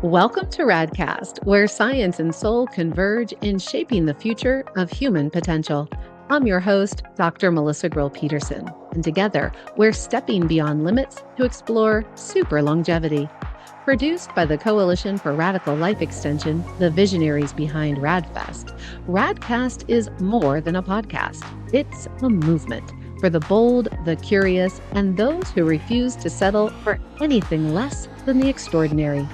Welcome to RAADcast, where science and soul converge in shaping the future of human potential. I'm your host, Dr. Melissa Grill-Peterson, and together we're stepping beyond limits to explore super longevity. Produced by the Coalition for Radical Life Extension, the visionaries behind RAADfest, RAADcast is more than a podcast. It's a movement for the bold, the curious, and those who refuse to settle for anything less than the extraordinary.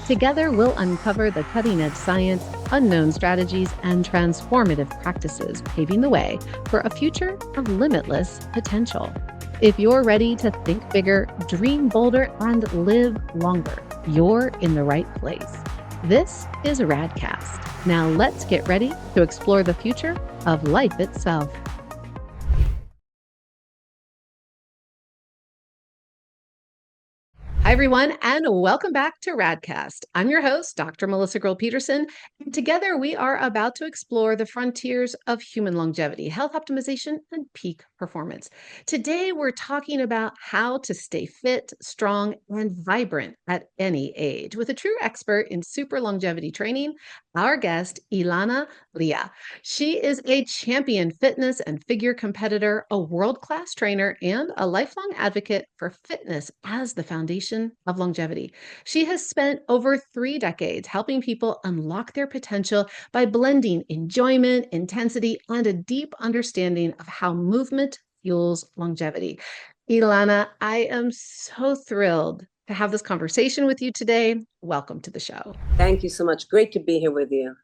Together, we'll uncover the cutting-edge science, unknown strategies, and transformative practices, paving the way for a future of limitless potential. If you're ready to think bigger, dream bolder, and live longer, you're in the right place. This is RAADcast. Now let's get ready to explore the future of life itself. Hi, everyone, and welcome back to RAADcast. I'm your host, Dr. Melissa Grill-Peterson, and together we are about to explore the frontiers of human longevity, health optimization, and peak performance. Today, we're talking about how to stay fit, strong, and vibrant at any age with a true expert in super longevity training, our guest, Ilana Lea. She is a champion fitness and figure competitor, a world-class trainer, and a lifelong advocate for fitness as the foundation of longevity. She has spent over 3 decades helping people unlock their potential by blending enjoyment, intensity, and a deep understanding of how movement fuels longevity. Ilana, I am so thrilled to have this conversation with you today. Welcome to the show. Thank you so much. Great to be here with you.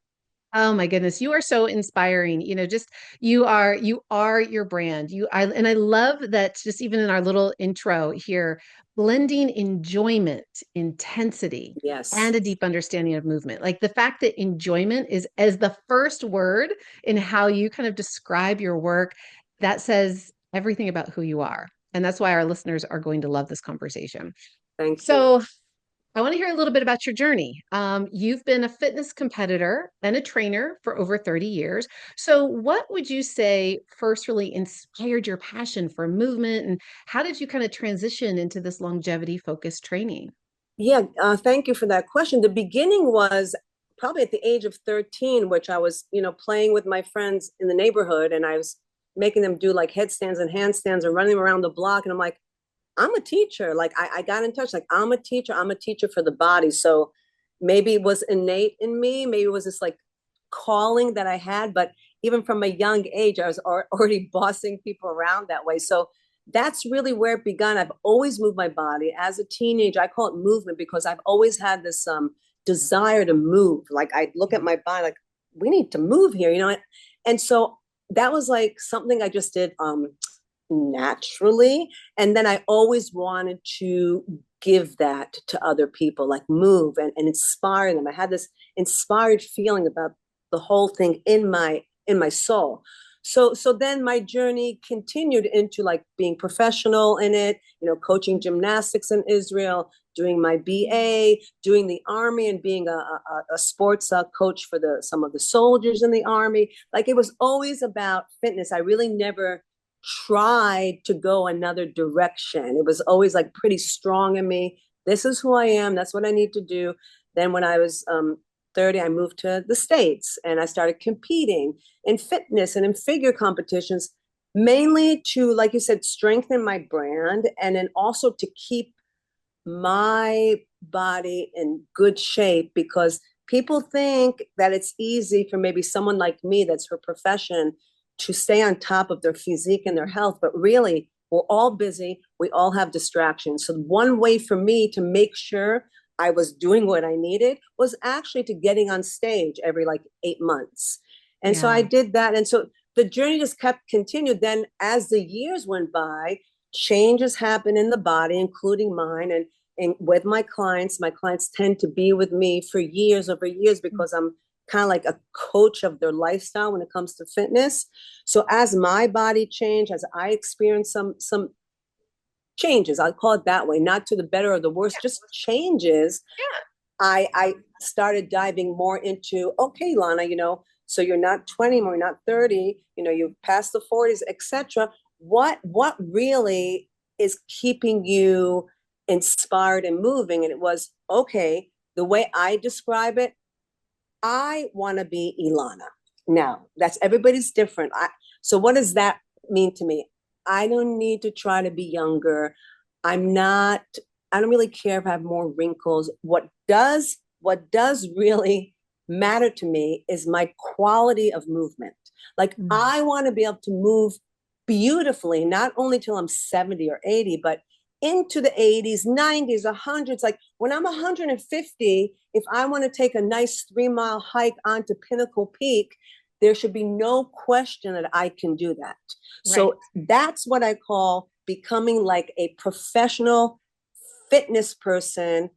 Oh my goodness, you are so inspiring. You are your brand. And I love that just even in our little intro here, blending enjoyment, intensity, Yes. and a deep understanding of movement. Like the fact that enjoyment is as the first word in how you kind of describe your work, that says everything about who you are. And that's why our listeners are going to love this conversation. Thank you. So I want to hear a little bit about your journey. You've been a fitness competitor and a trainer for over 30 years. So, what would you say first really inspired your passion for movement? And how did you kind of transition into this longevity focused training? Yeah, thank you for that question. The beginning was probably at the age of 13, which I was, playing with my friends in the neighborhood, and I was making them do like headstands and handstands and running around the block. And I'm like, I'm a teacher. Like I got in touch, like I'm a teacher for the body. So maybe it was innate in me. Maybe it was this like calling that I had, but even from a young age, I was already bossing people around that way. So that's really where it began. I've always moved my body. As a teenager, I call it movement because I've always had this desire to move. Like I look at my body, like we need to move here, And so that was like something I just did naturally. And then I always wanted to give that to other people, like move and inspire them. I had this inspired feeling about the whole thing in my soul. So then my journey continued into like being professional in it, coaching gymnastics in Israel, doing my BA, doing the army, and being a sports coach for some of the soldiers in the army. Like it was always about fitness. I really never tried to go another direction. It was always like pretty strong in me. This is who I am. That's what I need to do. Then when I was 30, I moved to the States and I started competing in fitness and in figure competitions, mainly to, like you said, strengthen my brand and then also to keep my body in good shape, because people think that it's easy for maybe someone like me, that's her profession, to stay on top of their physique and their health. But really, we're all busy. We all have distractions. So one way for me to make sure I was doing what I needed was actually to getting on stage every like 8 months. And so I did that. And so the journey just continued. Then as the years went by, changes happened in the body, including mine. And with my clients tend to be with me for years over years because I'm kind of like a coach of their lifestyle when it comes to fitness. So as my body changed, as I experienced some changes, I'll call it that way, not to the better or the worse, just changes. I started diving more into, okay, Lana, so you're not 20 anymore, you're not 30, you've passed the 40s, etc. What really is keeping you inspired and moving? And it was, okay, the way I describe it, I want to be Ilana. Now, that's everybody's different. So what does that mean to me? I don't need to try to be younger. I'm not, I don't really care if I have more wrinkles. What does really matter to me is my quality of movement. Like I want to be able to move beautifully, not only till I'm 70 or 80, but into the 80s, 90s, 100s. Like when I'm 150, if I want to take a nice 3 mile hike onto Pinnacle Peak, there should be no question that I can do that. Right. So that's what I call becoming like a professional fitness person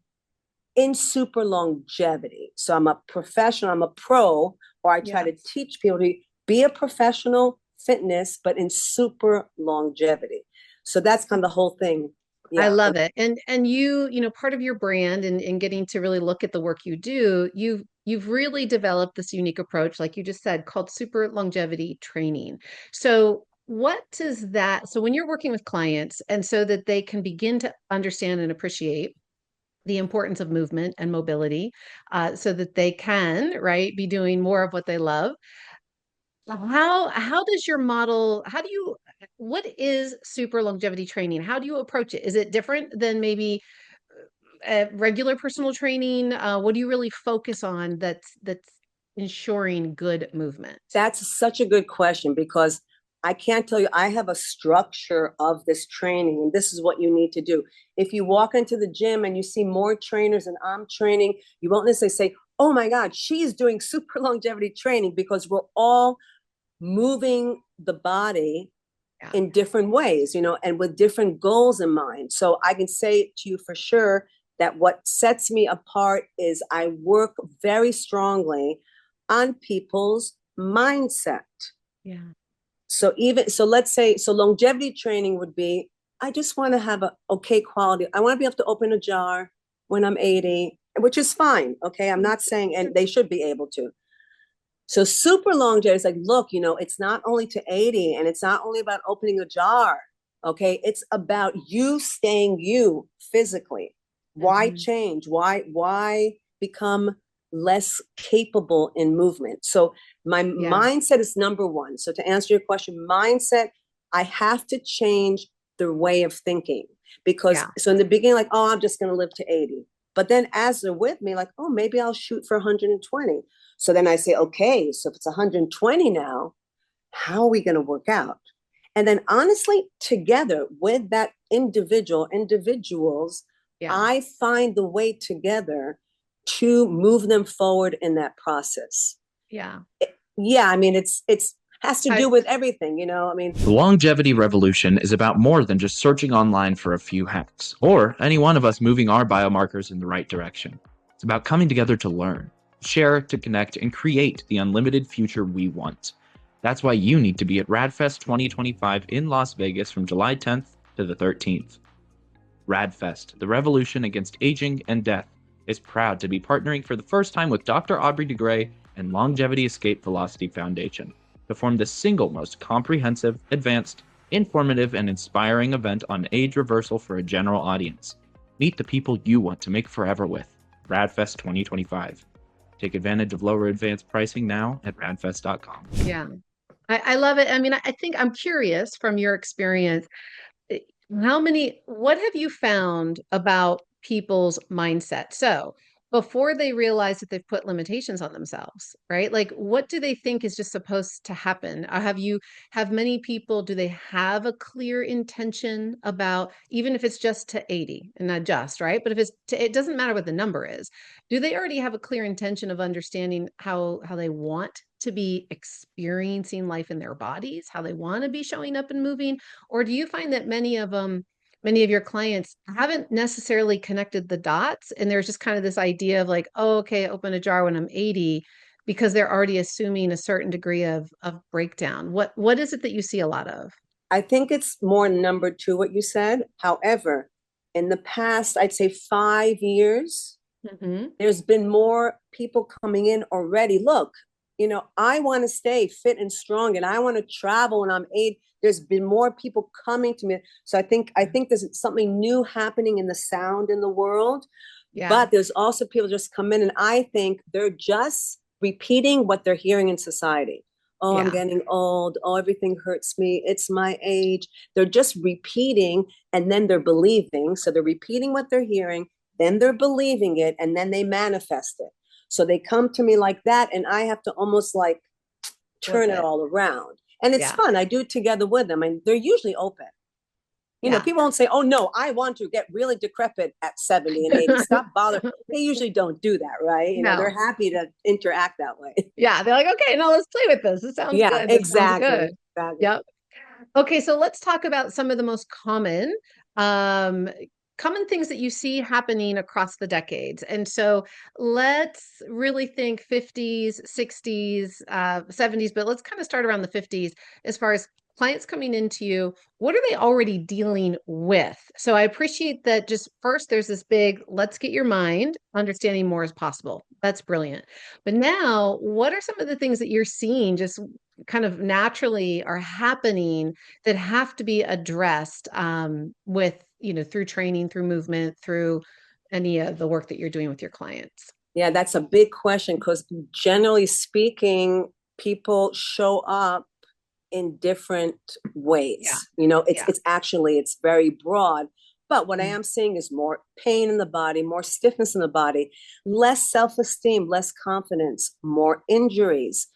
in super longevity. So I'm a professional, I'm a pro, or I try Yeah. to teach people to be a professional fitness, but in super longevity. So that's kind of the whole thing. I Yeah. love it. And you know, part of your brand and getting to really look at the work you do, you've really developed this unique approach, like you just said, called super longevity training. So what does that, so when you're working with clients and so that they can begin to understand and appreciate the importance of movement and mobility, so that they can, right, be doing more of what they love. How does your model, how do you, what is super longevity training? How do you approach it? Is it different than maybe regular personal training? What do you really focus on that's ensuring good movement? That's such a good question because I can't tell you, I have a structure of this training, and this is what you need to do. If you walk into the gym and you see more trainers and I'm training, you won't necessarily say, oh my God, she's doing super longevity training, because we're all moving the body Yeah. in different ways, and with different goals in mind. So I can say to you for sure that what sets me apart is I work very strongly on people's mindset. Yeah. So let's say, so longevity training would be, I just want to have a okay quality. I want to be able to open a jar when I'm 80, which is fine. Okay. I'm not saying, and they should be able to. So super longevity is like, look, it's not only to 80, and it's not only about opening a jar. Okay. It's about you staying you physically. Why Mhm. change? Why become less capable in movement? So my Yeah. mindset is number one. So to answer your question, mindset, I have to change the way of thinking, because Yeah. so in the beginning, like, oh, I'm just going to live to 80. But then as they're with me, like, oh, maybe I'll shoot for 120. So then I say, okay, so if it's 120 now, how are we going to work out? And then honestly, together with that individuals, Yeah. I find the way together to move them forward in that process. Yeah. Yeah, I mean, it's has to I do with everything. I mean, The longevity revolution is about more than just searching online for a few hacks, or any one of us moving our biomarkers in the right direction. It's about coming together to learn, share, to connect, and create the unlimited future we want. That's why you need to be at RAADfest 2025 in Las Vegas from July 10th to the 13th. RAADfest, the revolution against aging and death, is proud to be partnering for the first time with Dr. Aubrey de Grey and Longevity Escape Velocity Foundation to form the single most comprehensive, advanced, informative, and inspiring event on age reversal for a general audience. Meet the people you want to make forever with. RAADfest 2025. Take advantage of lower advanced pricing now at radfest.com. yeah. I love it. I mean, I think I'm curious from your experience. eh, what have you found about people's mindset? So before they realize that they've put limitations on themselves, right? Like, what do they think is just supposed to happen? Have many people, do they have a clear intention about, even if it's just to 80 and not just, right? But if it doesn't matter what the number is. Do they already have a clear intention of understanding how they want to be experiencing life in their bodies, how they want to be showing up and moving? Or do you find that many of your clients haven't necessarily connected the dots and there's just kind of this idea of like, oh, okay, open a jar when I'm 80, because they're already assuming a certain degree of breakdown? What is it that you see a lot of? I think it's more number two, what you said. However, in the past, I'd say 5 years, Hmm. there's been more people coming in already. Look, I want to stay fit and strong, and I want to travel when I'm 8. There's been more people coming to me. So I think there's something new happening in the sound in the world. But there's also people just come in and I think they're just repeating what they're hearing in society. Oh, I'm getting old. Oh, everything hurts me. It's my age. They're just repeating and then they're believing. So they're repeating what they're hearing, then they're believing it, and then they manifest it. So they come to me like that, and I have to almost like turn it all around. And it's fun. I do it together with them, and they're usually open. You know, people won't say, oh, no, I want to get really decrepit at 70 and 80. Stop bothering. They usually don't do that, right? You know, they're happy to interact that way. Yeah, they're like, okay, now let's play with this. This sounds good. Exactly. Sounds good. Exactly. Yep. Okay, so let's talk about some of the most common things that you see happening across the decades. And so let's really think 50s, 60s, 70s, but let's kind of start around the 50s as far as clients coming into you. What are they already dealing with? So I appreciate that just first there's this big, let's get your mind understanding more as possible. That's brilliant. But now, what are some of the things that you're seeing just kind of naturally are happening that have to be addressed with, through training, through movement, through any of the work that you're doing with your clients? Yeah, that's a big question because generally speaking, people show up in different ways. It's very broad. But what I am seeing is more pain in the body, more stiffness in the body, less self-esteem, less confidence, more injuries.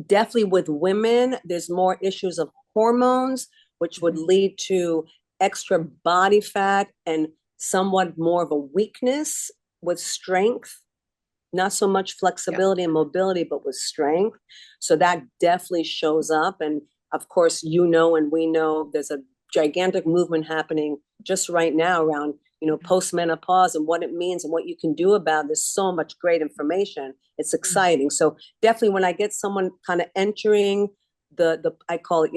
Definitely with women, there's more issues of hormones, which would lead to extra body fat and somewhat more of a weakness with strength. Not so much flexibility and mobility, but with strength. So that definitely shows up. And of course, and we know there's a gigantic movement happening just right now around, post-menopause and what it means and what you can do about it. There's so much great information. It's exciting. So definitely when I get someone kind of entering the I call it,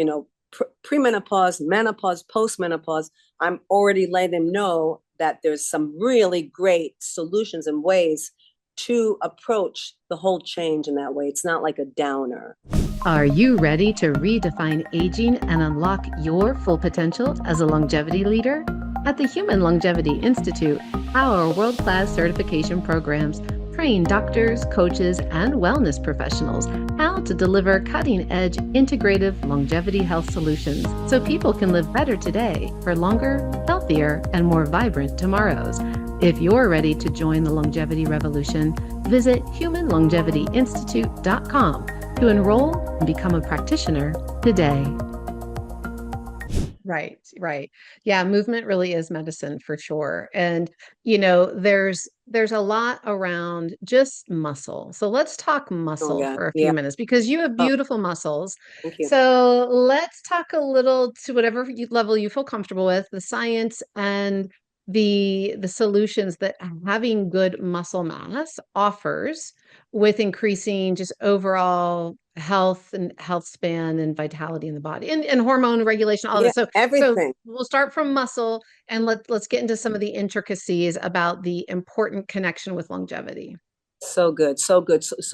premenopause, menopause, post-menopause, I'm already letting them know that there's some really great solutions and ways to approach the whole change in that way. It's not like a downer. Are you ready to redefine aging and unlock your full potential as a longevity leader? At the Human Longevity Institute, our world-class certification programs train doctors, coaches, and wellness professionals how to deliver cutting-edge integrative longevity health solutions so people can live better today for longer, healthier, and more vibrant tomorrows. If you're ready to join the longevity revolution, visit humanlongevityinstitute.com to enroll and become a practitioner today. Right. Yeah, movement really is medicine for sure. And, there's a lot around just muscle. So let's talk muscle for a few minutes because you have beautiful muscles. Thank you. So let's talk a little to whatever level you feel comfortable with, the science and the solutions that having good muscle mass offers with increasing just overall health and health span and vitality in the body and hormone regulation, all this. So everything. So we'll start from muscle and let's get into some of the intricacies about the important connection with longevity. So good. So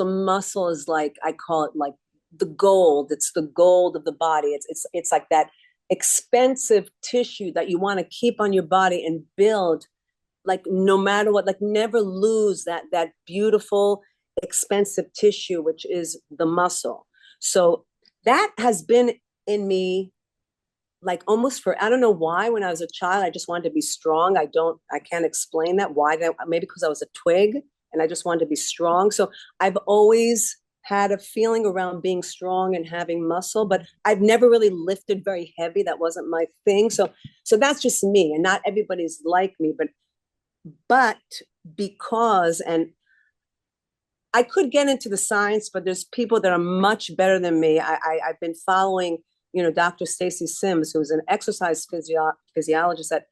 muscle is like, I call it like the gold. It's the gold of the body. It's like that expensive tissue that you want to keep on your body and build, like no matter what, like never lose that beautiful expensive tissue, which is the muscle. So that has been in me like almost I don't know why. When I was a child, I just wanted to be strong. I can't explain that. Why? Maybe because I was a twig and I just wanted to be strong. So I've always had a feeling around being strong and having muscle, but I've never really lifted very heavy. That wasn't my thing. So that's just me, and not everybody's like me, but because, and I could get into the science, but there's people that are much better than me. I've been following, Dr. Stacy Sims, who's an exercise physiologist that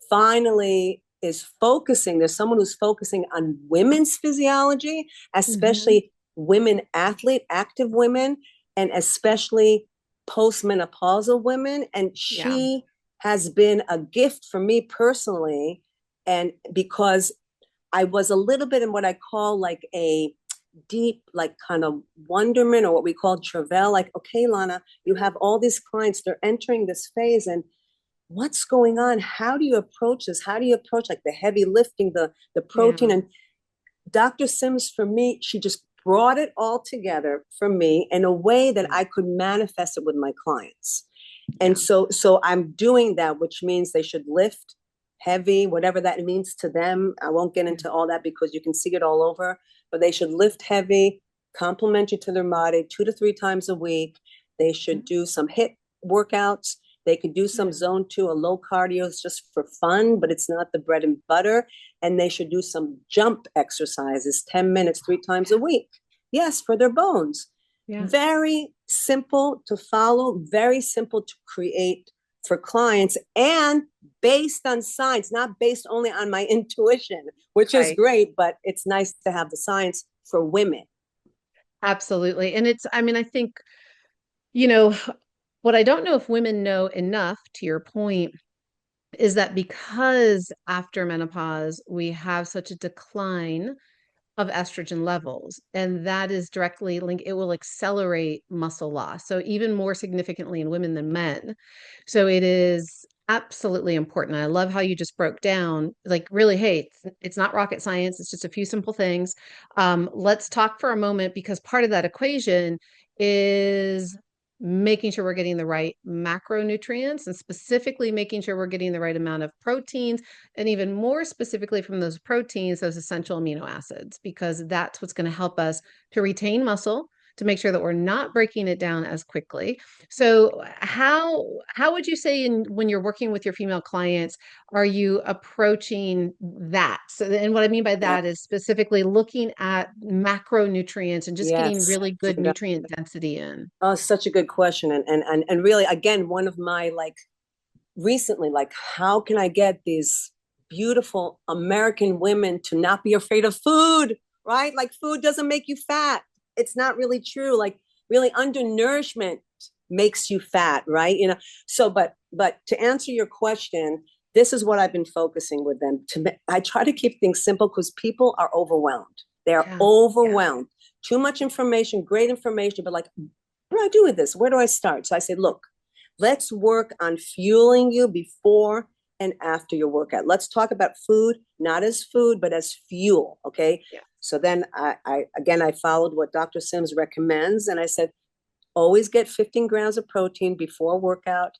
finally is focusing. There's someone who's focusing on women's physiology, especially women active women, and especially postmenopausal women. And she has been a gift for me personally. And because I was a little bit in what I call like a deep, like kind of wonderment, or what we call travail, like, okay, Lana, you have all these clients, they're entering this phase and what's going on? How do you approach this? How do you approach like the heavy lifting, the protein? Yeah. And Dr. Sims, for me, she just brought it all together for me in a way that I could manifest it with my clients. And Yeah. so I'm doing that, which means they should lift heavy, whatever that means to them. I won't get into all that because you can see it all over, but they should lift heavy, complementary to their body 2 to 3 times a week. They should do some HIIT workouts. They could do some zone 2, a low cardio. It's just for fun, but it's not the bread and butter. And they should do some jump exercises, 10 minutes, 3 times a week. Yes, for their bones. Yeah. Very simple to follow, very simple to create for clients, and based on science, not based only on my intuition, which is great, but it's nice to have the science for women. Absolutely. And it's, I mean, I think, you know, what I don't know if women know enough, to your point, is that because after menopause, we have such a decline of estrogen levels, and that is directly linked, it will accelerate muscle loss. So even more significantly in women than men. So it is absolutely important. I love how you just broke down, like, really, hey, it's not rocket science. It's just a few simple things. Let's talk for a moment, because part of that equation is making sure we're getting the right macronutrients, and specifically making sure we're getting the right amount of proteins, and even more specifically from those proteins, those essential amino acids, because that's what's going to help us to retain muscle, to make sure that we're not breaking it down as quickly. So how would you say, when you're working with your female clients, are you approaching that? So, and what I mean by that is specifically looking at macronutrients and just getting Yes. really good nutrient density in. Oh, such a good question. And really, again, one of my like recently, like, how can I get these beautiful American women to not be afraid of food, right? Like, food doesn't make you fat. It's not really true. Like, really, undernourishment makes you fat, right? You know, so, but to answer your question, this is what I've been focusing with them. I try to keep things simple because people are overwhelmed. They're Yeah. overwhelmed. Too much information, great information, but like, what do I do with this? Where do I start? So I say, look, let's work on fueling you before and after your workout. Let's talk about food, not as food, but as fuel. Okay. Yeah. So then I followed what Dr. Sims recommends. And I said, always get 15 grams of protein before workout.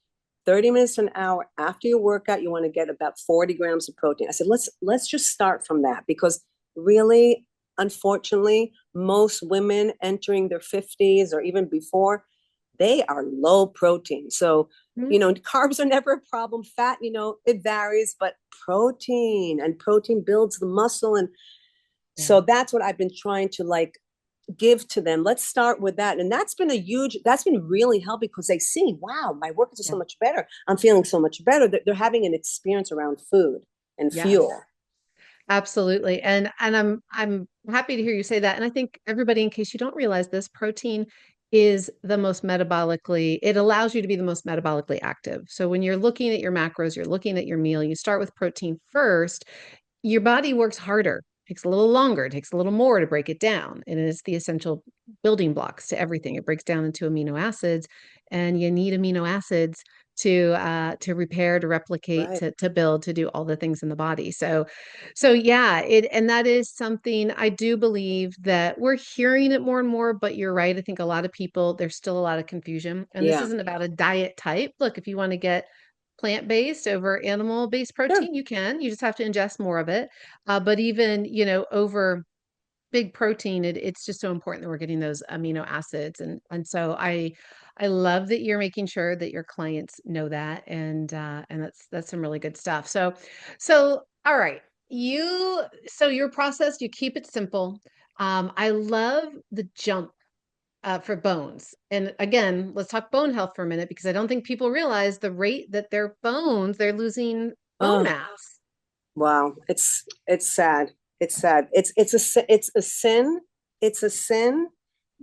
30 minutes to an hour after your workout, you want to get about 40 grams of protein. I said, let's just start from that, because really, unfortunately, most women entering their 50s or even before, they are low protein. So, Mhm. you know, carbs are never a problem. Fat, you know, it varies, but protein builds the muscle. And so that's what I've been trying to like give to them. Let's start with that. And that's been really helpful, because they see, wow, my workouts are so much better. I'm feeling so much better. They're having an experience around food and Yes. fuel. Absolutely. And I'm happy to hear you say that. And I think everybody, in case you don't realize this, protein is the most metabolically, it allows you to be the most metabolically active. So when you're looking at your macros, you're looking at your meal, you start with protein first, your body works harder, takes a little longer, it takes a little more to break it down. And it's the essential building blocks to everything. It breaks down into amino acids, and you need amino acids to repair, to replicate, Right. to build, to do all the things in the body. So yeah, it, and that is something I do believe that we're hearing it more and more, but you're right. I think a lot of people, there's still a lot of confusion, and this Yeah. isn't about a diet type. Look, if you want to get plant-based over animal-based Sure. protein, you can. You just have to ingest more of it. But even, over big protein, it's just so important that we're getting those amino acids. And so I love that you're making sure that your clients know that. And that's some really good stuff. So all right. So your process, you keep it simple. I love the jump for bones. And again, let's talk bone health for a minute, because I don't think people realize the rate that their bones, they're losing bone Oh, mass. wow. It's sad. It's sad. It's a sin. It's a sin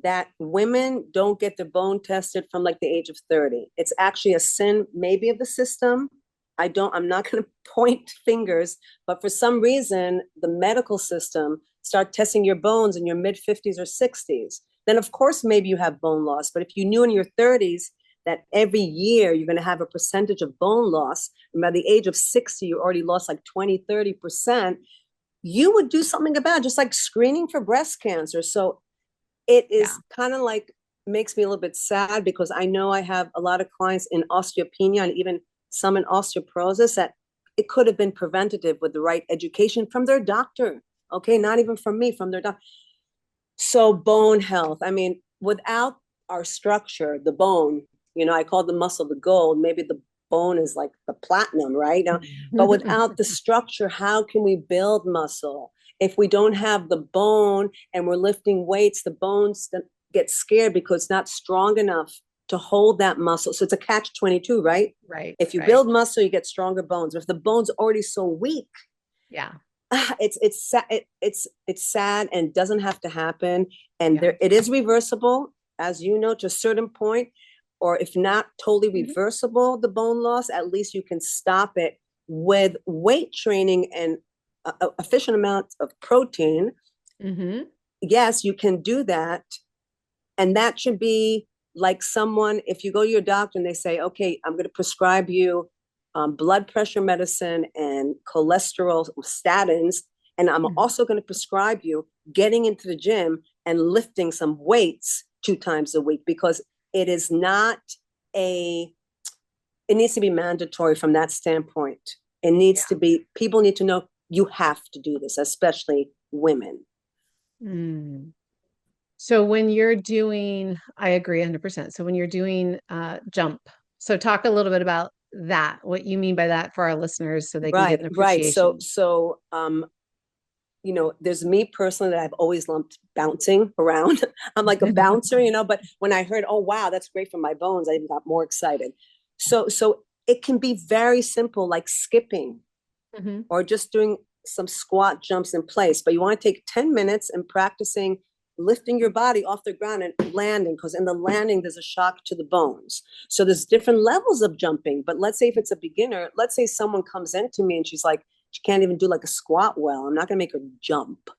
that women don't get their bone tested from like the age of 30. It's actually a sin, maybe of the system. I'm not going to point fingers, but for some reason, the medical system start testing your bones in your mid 50s or 60s. Then of course, maybe you have bone loss. But if you knew in your 30s that every year you're going to have a percentage of bone loss. And by the age of 60, you already lost like 20, 30%. You would do something about it, just like screening for breast cancer. So it is kind of like, makes me a little bit sad, because I know I have a lot of clients in osteopenia and even some in osteoporosis that it could have been preventative with the right education from their doctor. Okay, not even from me, from their doctor. So bone health, I mean, without our structure, the bone, I call the muscle the gold, maybe the bone is like the platinum, right? Now, but without the structure, how can we build muscle? If we don't have the bone and we're lifting weights, the bones get scared because it's not strong enough to hold that muscle. So it's a catch-22, right? Right. If you build muscle, you get stronger bones. If the bone's already so weak, it's sad and doesn't have to happen. And it is reversible, as you know, to a certain point, or if not totally reversible, the bone loss, at least you can stop it with weight training and efficient amount of protein. Yes, you can do that. And that should be like someone, if you go to your doctor and they say, okay, I'm going to prescribe you blood pressure medicine and cholesterol statins, and I'm also going to prescribe you getting into the gym and lifting some weights 2 times a week, because it is not it needs to be mandatory from that standpoint. It needs to be, people need to know you have to do this, especially women. So when you're doing, I agree 100%. So when you're doing jump, so talk a little bit about that, what you mean by that for our listeners, so they can get an appreciation. Right. So there's me personally that I've always lumped bouncing around. I'm like a bouncer, but when I heard, oh, wow, that's great for my bones, I even got more excited. So it can be very simple, like skipping or just doing some squat jumps in place. But you want to take 10 minutes and practicing lifting your body off the ground and landing, because in the landing, there's a shock to the bones. So there's different levels of jumping. But let's say if it's a beginner, let's say someone comes into me and she's like, she can't even do like a squat well. I'm not going to make her jump.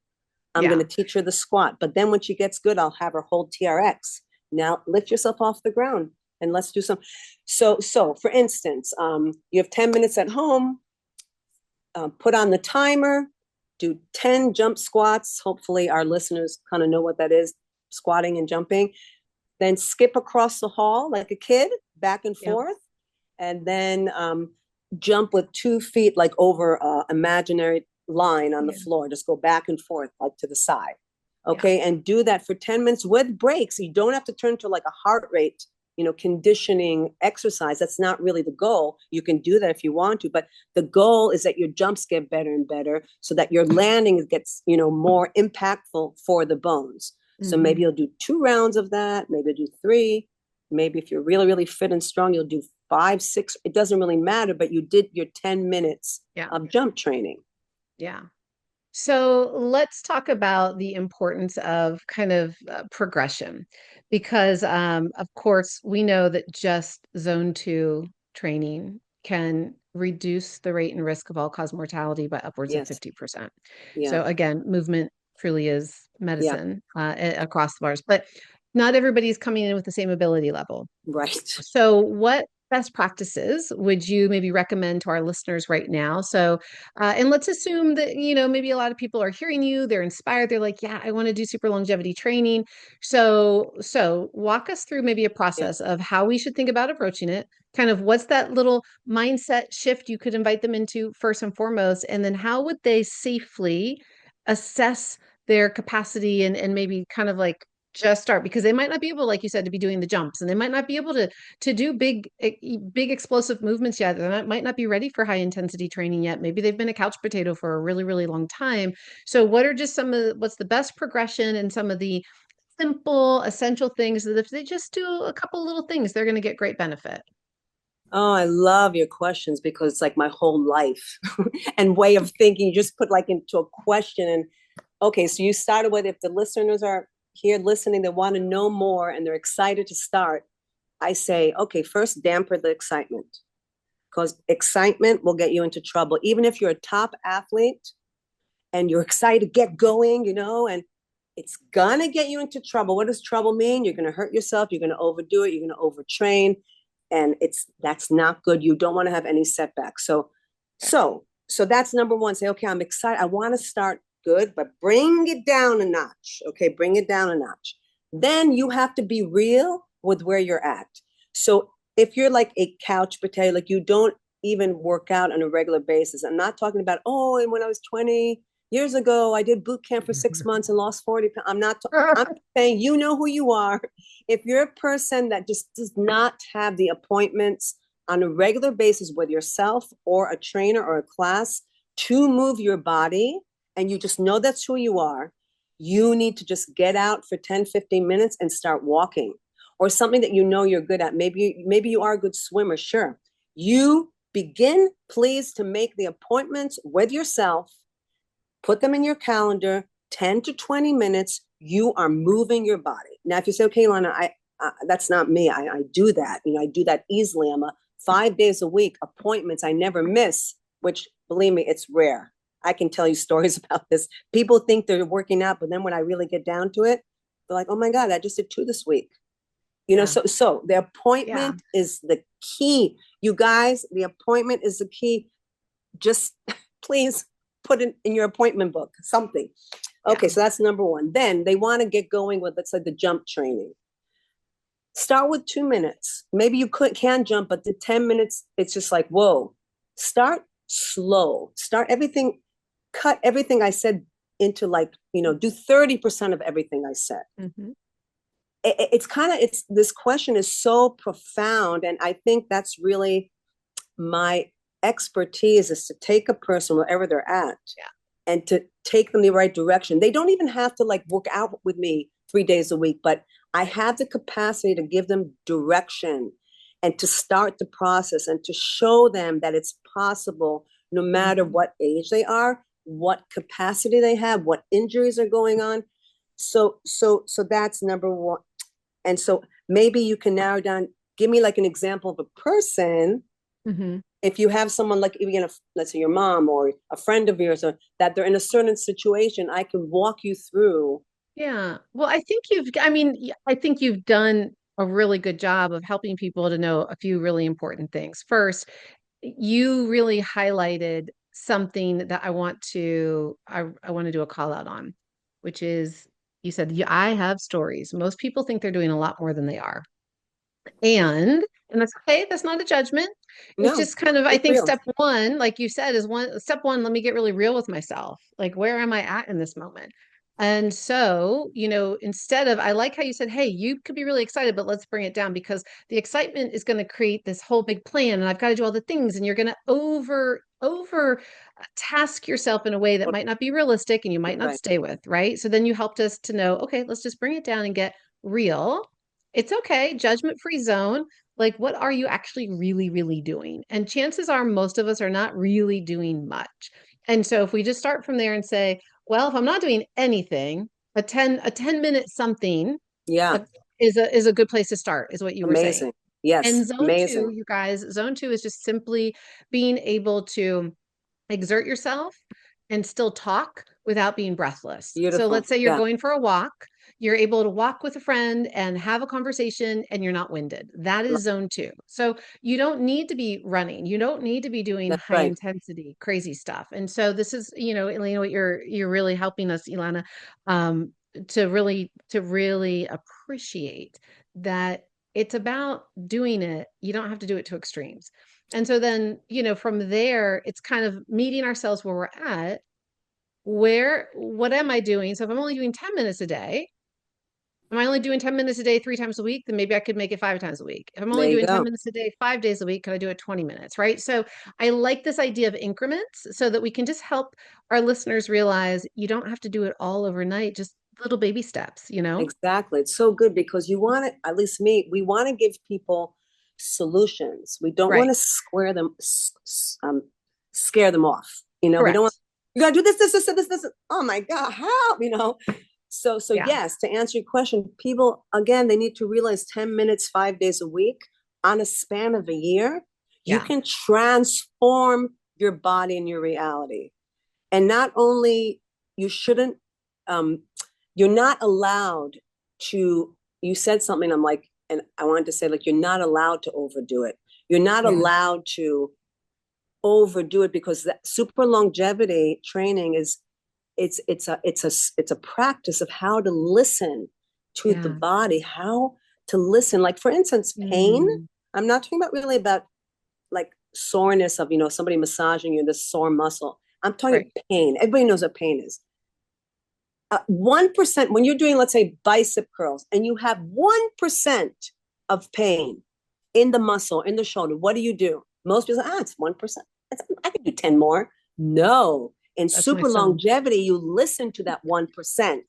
I'm going to teach her the squat. But then when she gets good, I'll have her hold TRX. Now lift yourself off the ground and let's do some. So for instance, you have 10 minutes at home, put on the timer, do 10 jump squats. Hopefully our listeners kind of know what that is, squatting and jumping. Then skip across the hall like a kid, back and forth. And then jump with 2 feet like over an imaginary line on the floor. Just go back and forth like to the side. Okay. And do that for 10 minutes with breaks. You don't have to turn to like a heart rate, conditioning exercise. That's not really the goal. You can do that if you want to, but the goal is that your jumps get better and better so that your landing gets, more impactful for the bones. So maybe you'll do 2 rounds of that. Maybe do 3. Maybe if you're really, really fit and strong, you'll do 5, 6. It doesn't really matter, but you did your 10 minutes of jump training. Yeah. So let's talk about the importance of kind of progression, because of course we know that just zone 2 training can reduce the rate and risk of all-cause mortality by upwards of 50%. So again, movement truly is medicine across the bars, but not everybody's coming in with the same ability level. Right. So what best practices would you maybe recommend to our listeners right now? So, and let's assume that, maybe a lot of people are hearing you, they're inspired, they're like, yeah, I want to do super longevity training. So walk us through maybe a process of how we should think about approaching it. Kind of what's that little mindset shift you could invite them into first and foremost, and then how would they safely assess their capacity and maybe kind of like just start, because they might not be able, like you said, to be doing the jumps, and they might not be able to do big explosive movements yet. They might not be ready for high intensity training yet. Maybe they've been a couch potato for a really, really long time. So what are just what's the best progression and some of the simple, essential things that if they just do a couple little things, they're going to get great benefit? Oh, I love your questions, because it's like my whole life and way of thinking. You just put like into a question. And okay, so you started with, if the listeners are here listening, they want to know more and they're excited to start, I say, okay, first damper the excitement, because excitement will get you into trouble. Even if you're a top athlete and you're excited to get going, and it's gonna get you into trouble. What does trouble mean? You're gonna hurt yourself. You're gonna overdo it. You're gonna overtrain. and that's not good. You don't want to have any setbacks. So that's number one. Say, okay, I'm excited. I want to start good, but bring it down a notch. Okay, bring it down a notch. Then you have to be real with where you're at. So if you're like a couch potato, like you don't even work out on a regular basis. I'm not talking about, oh, and when I was 20 years ago, I did boot camp for 6 months and lost 40 pounds. I'm saying, you know who you are. If you're a person that just does not have the appointments on a regular basis with yourself or a trainer or a class to move your body, and you just know that's who you are, you need to just get out for 10, 15 minutes and start walking, or something that you know you're good at. Maybe you are a good swimmer. Sure. You begin, please, to make the appointments with yourself, put them in your calendar, 10 to 20 minutes, you are moving your body. Now, if you say, okay, Ilana, that's not me. I do that. I do that easily. I'm a 5 days a week appointments. I never miss, which, believe me, it's rare. I can tell you stories about this. People think they're working out, but then when I really get down to it, they're like, oh my God, I just did 2 this week. So the appointment is the key. You guys, the appointment is the key. Just please put it in your appointment book, something. Okay, so that's number one. Then they want to get going with, let's say, the jump training. Start with 2 minutes. Maybe you can jump, but the 10 minutes, it's just like, whoa. Start slow. Cut everything I said into do 30% of everything I said. Mm-hmm. This question is so profound. And I think that's really my expertise, is to take a person wherever they're at and to take them the right direction. They don't even have to work out with me 3 days a week, but I have the capacity to give them direction and to start the process and to show them that it's possible, no matter what age they are, what capacity they have, what injuries are going on. So that's number one. And so maybe you can narrow down, give me an example of a person. Mm-hmm. If you have someone let's say your mom or a friend of yours, or that they're in a certain situation, I can walk you through. Yeah. Well, I think you've done a really good job of helping people to know a few really important things. First, you really highlighted something that I want to do a call out on, which is, you said, I have stories. Most people think they're doing a lot more than they are. And that's okay. That's not a judgment. It's just kind of, I think real. Step one, like you said, is step one, let me get really real with myself. Like, where am I at in this moment? And so, instead of, I like how you said, hey, you could be really excited, but let's bring it down, because the excitement is going to create this whole big plan, and I've got to do all the things, and you're going to over task yourself in a way that might not be realistic and you might not stay with, right? So then you helped us to know, okay, let's just bring it down and get real. It's okay. Judgment-free zone. Like, what are you actually really, really doing? And chances are most of us are not really doing much. And so if we just start from there and say, well, if I'm not doing anything, a 10-minute something is a good place to start, is what you were saying. Yes. And zone two, you guys, zone two is just simply being able to exert yourself and still talk without being breathless. Beautiful. So let's say you're going for a walk. You're able to walk with a friend and have a conversation, and you're not winded. That is zone two. So you don't need to be running. You don't need to be doing high intensity, crazy stuff. And so this is, Elena, what you're really helping us, Ilana, to really appreciate that it's about doing it. You don't have to do it to extremes. And so then, from there, it's kind of meeting ourselves where we're at. What am I doing? So if I'm only doing 10 minutes a day, am I only doing 10 minutes a day 3 times a week? Then maybe I could make it 5 times a week. If I'm only doing 10 minutes a day 5 days a week, can I do it 20 minutes, right? So I like this idea of increments, so that we can just help our listeners realize you don't have to do it all overnight, just little baby steps, Exactly. It's so good, because you want to, at least me, we want to give people solutions. We don't want to scare them off. We don't want, you got to do this. Oh my God, help, So yes, to answer your question, people, again, they need to realize 10 minutes, 5 days a week on a span of a year, you can transform your body and your reality. And not only, you're not allowed to, you said something, I'm like, and I wanted to say, like, you're not allowed to overdo it. You're not allowed to overdo it, because that super longevity training is, it's a practice of how to listen to the body, how to listen. Like, for instance, pain. I'm not talking about really about like soreness of, somebody massaging you, this sore muscle. I'm talking pain. Everybody knows what pain is. 1%, when you're doing, let's say, bicep curls, and you have 1% of pain in the muscle, in the shoulder, what do? Most people say, it's 1%. I can do 10 more. No. In super longevity, you listen to that 1%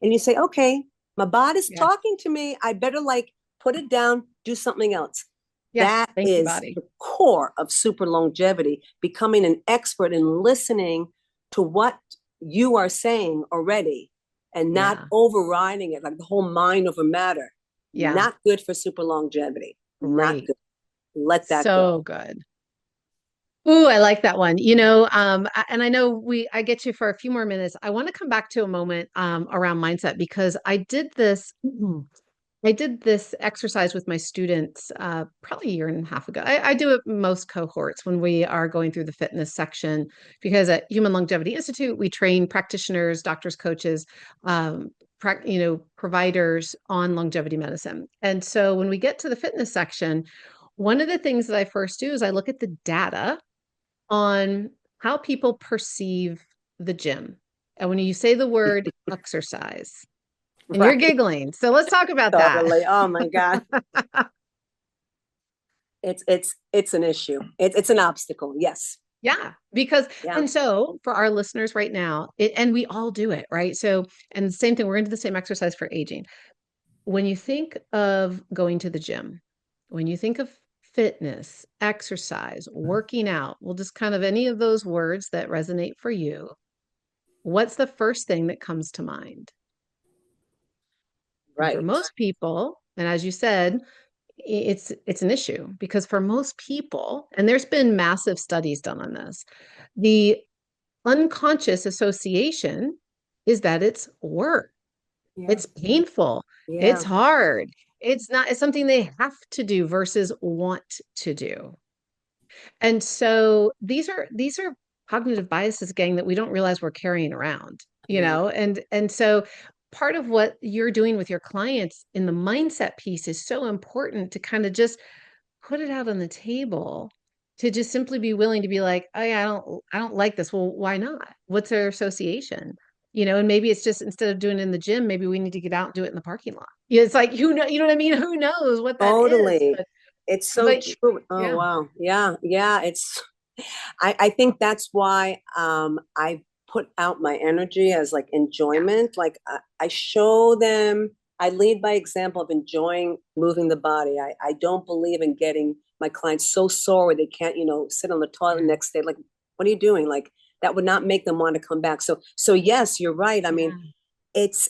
and you say, okay, my body's talking to me. I better put it down, do something else. That is the core of super longevity, becoming an expert in listening to what you are saying already and not overriding it, like the whole mind over matter. Not good for super longevity. Not good. Let that go. So good. Ooh, I like that one. And I know I get you for a few more minutes. I want to come back to a moment around mindset, because I did this exercise with my students probably a year and a half ago. I do it most cohorts when we are going through the fitness section, because at Human Longevity Institute, we train practitioners, doctors, coaches, providers on longevity medicine. And so when we get to the fitness section, one of the things that I first do is I look at the data on how people perceive the gym. And when you say the word exercise, and you're giggling, so let's talk about that. Oh my God. It's an issue. It's an obstacle. Yes. Yeah, because, and so for our listeners right now, and we all do it, right? So, and the same thing, we're going to do the same exercise for aging. When you think of going to the gym, when you think of fitness, exercise, working out, well, just kind of any of those words that resonate for you, what's the first thing that comes to mind? Right. And for most people, and as you said, it's an issue, because for most people, and there's been massive studies done on this, the unconscious association is that it's work. It's painful. It's hard. It's something they have to do versus want to do. And so these are cognitive biases, gang, that we don't realize we're carrying around, and so part of what you're doing with your clients in the mindset piece is so important, to kind of just put it out on the table, to just simply be willing to be like, oh yeah, I don't like this. Well, why not? What's their association? And maybe it's just, instead of doing it in the gym, maybe we need to get out and do it in the parking lot. It's like, you know what I mean? Who knows what that is? It's so true. Oh, wow. Yeah. I think that's why I put out my energy as like enjoyment. Like I show them, I lead by example of enjoying moving the body. I don't believe in getting my clients so sore where they can't, sit on the toilet next day. Like, what are you doing? Like, that would not make them want to come back. So yes, you're right. I mean, it's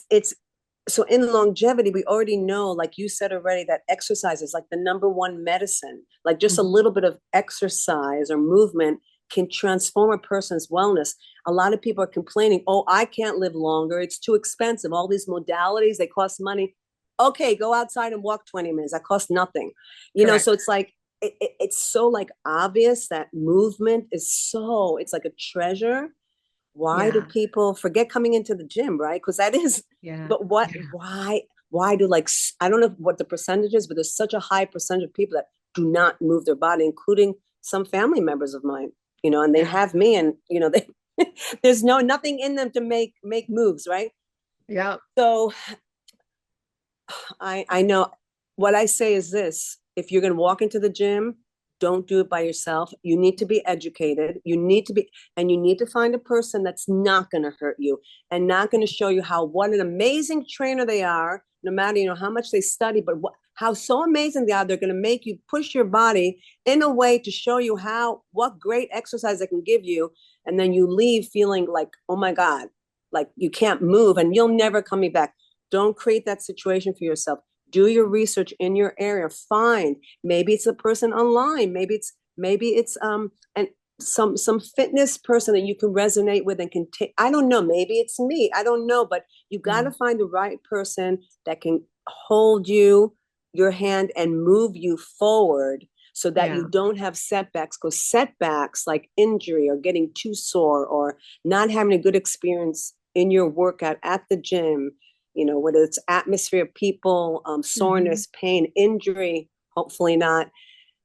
so in longevity, we already know, like you said already, that exercise is like the number one medicine. Like just a little bit of exercise or movement can transform a person's wellness. A lot of people are complaining, oh, I can't live longer. It's too expensive. All these modalities, they cost money. Okay, go outside and walk 20 minutes. That costs nothing. So it's like, it's so like obvious that movement is it's like a treasure. Why do people forget coming into the gym, right? Because that is, but why do I don't know what the percentage is, but there's such a high percentage of people that do not move their body, including some family members of mine, and they have me, and, they, there's nothing in them to make moves, right? Yeah. So I know what I say is this: if you're going to walk into the gym, don't do it by yourself. You need to be educated. You need to find a person that's not going to hurt you and not going to show you what an amazing trainer they are, no matter, how much they study, but how so amazing they are. They're going to make you push your body in a way to show you what great exercise they can give you. And then you leave feeling like, oh my God, like you can't move and you'll never come back. Don't create that situation for yourself. Do your research in your area. Find, maybe it's a person online. Maybe it's and some fitness person that you can resonate with and can take. I don't know. Maybe it's me. I don't know. But you got to find the right person that can hold you, your hand and move you forward so that Yeah. you don't have setbacks. Because setbacks like injury or getting too sore or not having a good experience in your workout at the gym, whether it's atmosphere, people, Hmm. soreness, pain, injury, hopefully not,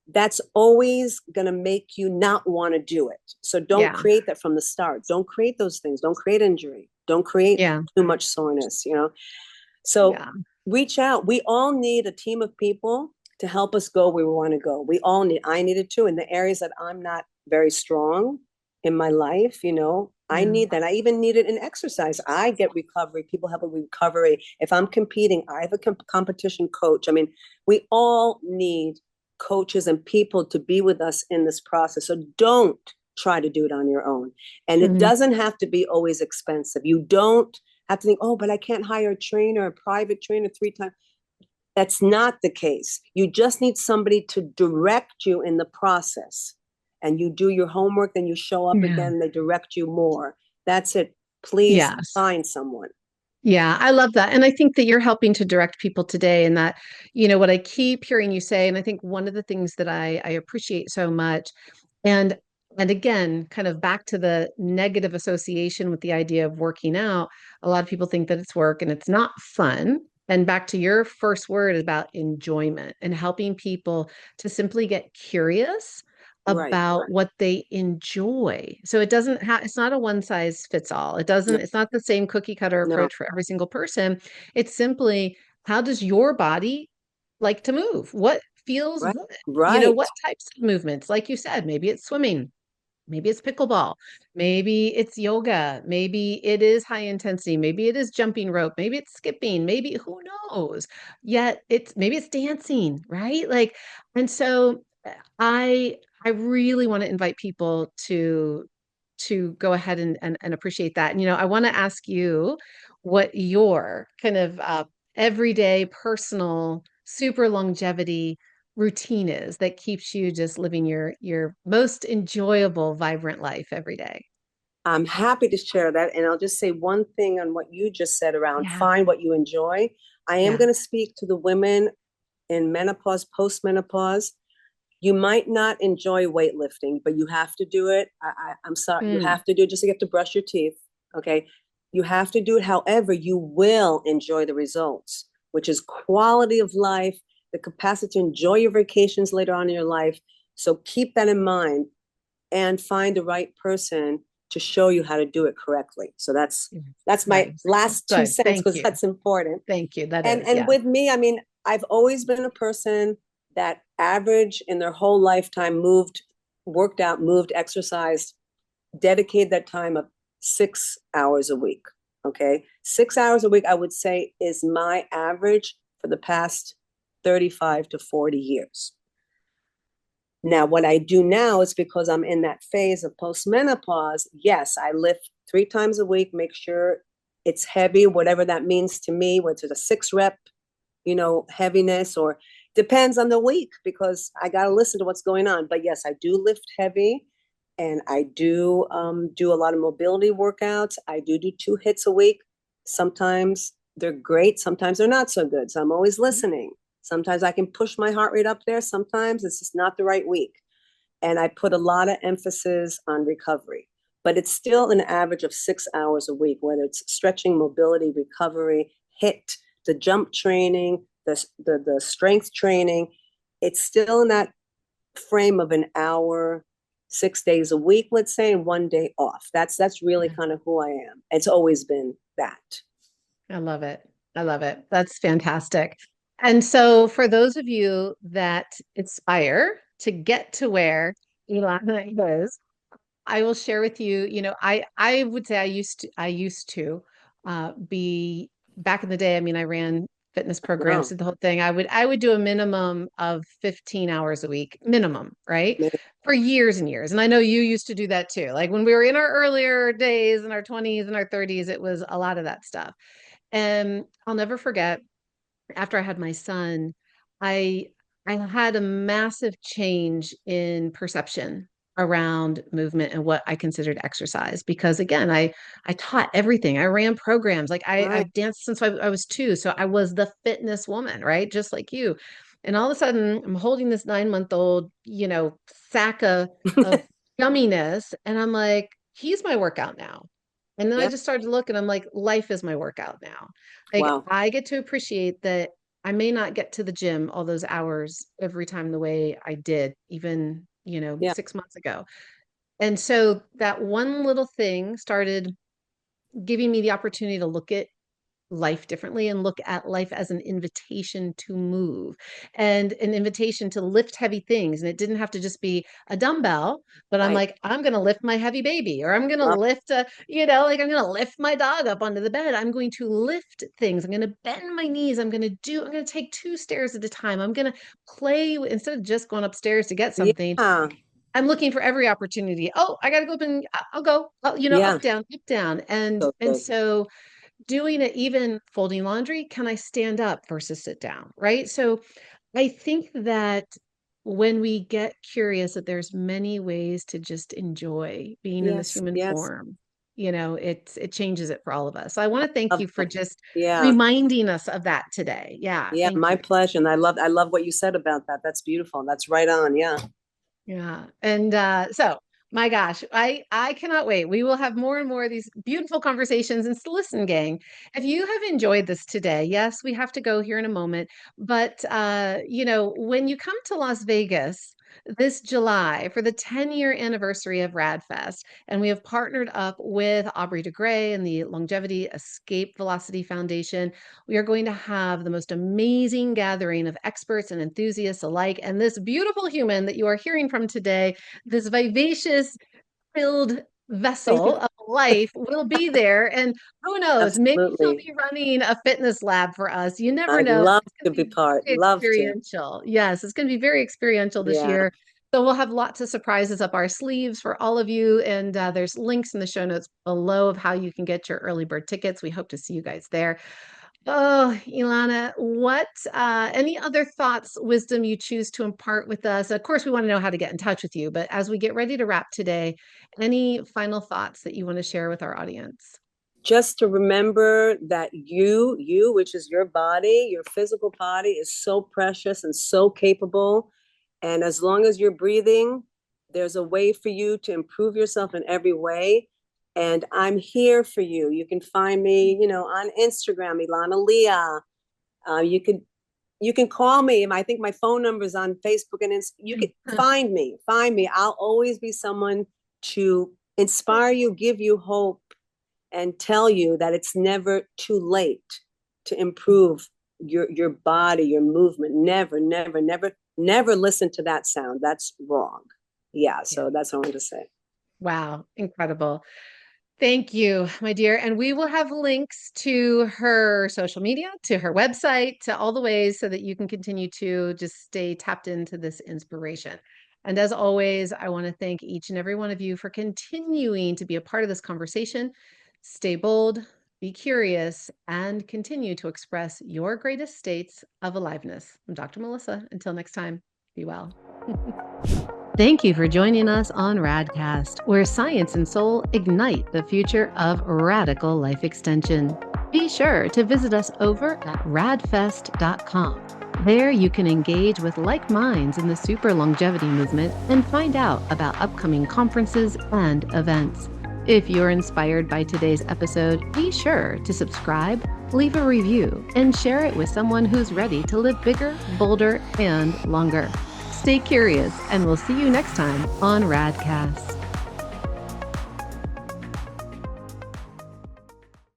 that's always going to make you not want to do it. So don't Yeah. create that from the start. Don't create those things. Don't create injury. Don't create Yeah. too much soreness. So Yeah. reach out. We all need a team of people to help us go where we want to go. I needed to in the areas that I'm not very strong in my life. I Yeah. need that. I even need it in exercise. I get recovery. People have a recovery. If I'm competing, I have a competition coach. I mean, we all need coaches and people to be with us in this process. So don't try to do it on your own. And it Hmm. doesn't have to be always expensive. You don't have to think, oh, but I can't hire a trainer, a private trainer 3 times. That's not the case. You just need somebody to direct you in the process. And you do your homework, then you show up Yeah. again, and they direct you more. That's it. Please Yes. find someone. Yeah, I love that. And I think that you're helping to direct people today. And that, what I keep hearing you say, and I think one of the things that I appreciate so much, and and again, kind of back to the negative association with the idea of working out, a lot of people think that it's work and it's not fun. And back to your first word about enjoyment and helping people to simply get curious Right. about what they enjoy. So it doesn't have, it's not a one size fits all. It No, doesn't, it's not the same cookie cutter no. approach for every single person. It's simply, how does your body like to move? What feels Right. good? Right. What types of movements? Like you said, maybe it's swimming, maybe it's pickleball, maybe it's yoga, maybe it is high intensity, maybe it is jumping rope, maybe it's skipping, maybe who knows? Yet maybe it's dancing, right? Like, and so I I really want to invite people to go ahead and appreciate that. And I want to ask you what your kind of everyday personal super longevity routine is that keeps you just living your most enjoyable, vibrant life every day. I'm happy to share that. And I'll just say one thing on what you just said around Yeah. find what you enjoy. I am Yeah. going to speak to the women in menopause, post-menopause. You might not enjoy weightlifting, but you have to do it. I'm sorry, you Mm. have to do it just to get to brush your teeth. Okay. You have to do it. However, you will enjoy the results, which is quality of life, the capacity to enjoy your vacations later on in your life. So keep that in mind and find the right person to show you how to do it correctly. So that's my Nice. last two Good. cents Thank because you. that's important. Thank you. That And is, and yeah. with me, I mean, I've always been a person that average in their whole lifetime worked out, moved, exercised, dedicated that time of 6 hours a week. Okay. 6 hours a week, I would say, is my average for the past 35 to 40 years. Now, what I do now is because I'm in that phase of postmenopause. Yes, I lift 3 times a week, make sure it's heavy, whatever that means to me, whether it's a 6 rep, heaviness, or depends on the week because I got to listen to what's going on. But yes, I do lift heavy and I do a lot of mobility workouts. I do 2 hits a week. Sometimes they're great, sometimes they're not so good. So I'm always listening. Sometimes I can push my heart rate up there. Sometimes it's just not the right week. And I put a lot of emphasis on recovery. But it's still an average of 6 hours a week, whether it's stretching, mobility, recovery, hit, the jump training, the strength training. It's still in that frame of an hour, 6 days a week, let's say, and one day off. That's really Yeah. kind of who I am. It's always been that. I love it. I love it. That's fantastic. And so, for those of you that aspire to get to where Ilana is, I will share with you, I would say I used to be back in the day. I mean, I ran fitness programs, No, did the whole thing. I would do a minimum of 15 hours a week, minimum, right? For years and years. And I know you used to do that too. Like when we were in our earlier days in our 20s and our 30s, it was a lot of that stuff. And I'll never forget after I had my son, I I had a massive change in perception around movement and what I considered exercise. Because again, I taught everything. I ran programs. Like I Right. danced since I was 2. So I was the fitness woman, right? Just like you. And all of a sudden I'm holding this 9-month-old, sack of yumminess. And I'm like, he's my workout now. And then I Yep. just started to look and I'm like, life is my workout now. Like Wow. I get to appreciate that I may not get to the gym all those hours every time the way I did, even, Yeah. 6 months ago. And so that one little thing started giving me the opportunity to look at life differently and look at life as an invitation to move and an invitation to lift heavy things. And it didn't have to just be a dumbbell, but I'm Right. like, I'm going to lift my heavy baby, or I'm going to Love. lift, like I'm going to lift my dog up onto the bed. I'm going to lift things. I'm going to bend my knees. I'm going to take 2 stairs at a time. I'm going to play instead of just going upstairs to get something. Yeah. I'm looking for every opportunity. Oh, I got to go up and I'll go, Yeah. up, down, up, down. And, So and good. so doing it, even folding laundry, can I stand up versus sit down? Right. So I think that when we get curious that there's many ways to just enjoy being in this Yes. human Yes. form, it changes it for all of us. So I want to thank Love you for that. just Yeah. reminding us of that today. Yeah. Yeah. Thank My you. pleasure. And I love what you said about that. That's beautiful. That's right on. Yeah. Yeah. And so my gosh, I cannot wait. We will have more and more of these beautiful conversations. And so listen, gang, if you have enjoyed this today, yes, we have to go here in a moment. But when you come to Las Vegas this July for the 10-year anniversary of RAADfest, and we have partnered up with Aubrey de Grey and the Longevity Escape Velocity Foundation, we are going to have the most amazing gathering of experts and enthusiasts alike. And this beautiful human that you are hearing from today, this vivacious, filled vessel of life, will be there. And who knows, maybe he'll Absolutely. be running a fitness lab for us. You never I'd know. love It's to going to be be part. very Love to. experiential. Yes, it's going to be very experiential this Yeah. year. So we'll have lots of surprises up our sleeves for all of you. And there's links in the show notes below of how you can get your early bird tickets. We hope to see you guys there. Oh, Ilana, what any other thoughts, wisdom you choose to impart with us? Of course, we want to know how to get in touch with you, but as we get ready to wrap today, any final thoughts that you want to share with our audience? Just to remember that you, which is your body, your physical body, is so precious and so capable. And as long as you're breathing, there's a way for you to improve yourself in every way. And I'm here for you. You can find me, on Instagram, Ilana Lea. You can call me. I think my phone number is on Facebook, and you can find me. Find me. I'll always be someone to inspire you, give you hope, and tell you that it's never too late to improve your body, your movement. Never, never, never, never listen to that sound. That's wrong. Yeah, so that's what I wanted to say. Wow, incredible. Thank you, my dear. And we will have links to her social media, to her website, to all the ways so that you can continue to just stay tapped into this inspiration. And as always, I want to thank each and every one of you for continuing to be a part of this conversation. Stay bold, be curious, and continue to express your greatest states of aliveness. I'm Dr. Melissa. Until next time, be well. Thank you for joining us on RAADcast, where science and soul ignite the future of radical life extension. Be sure to visit us over at raadfest.com. There you can engage with like minds in the super longevity movement and find out about upcoming conferences and events. If you're inspired by today's episode, be sure to subscribe, leave a review, and share it with someone who's ready to live bigger, bolder, and longer. Stay curious, and we'll see you next time on RAADcast.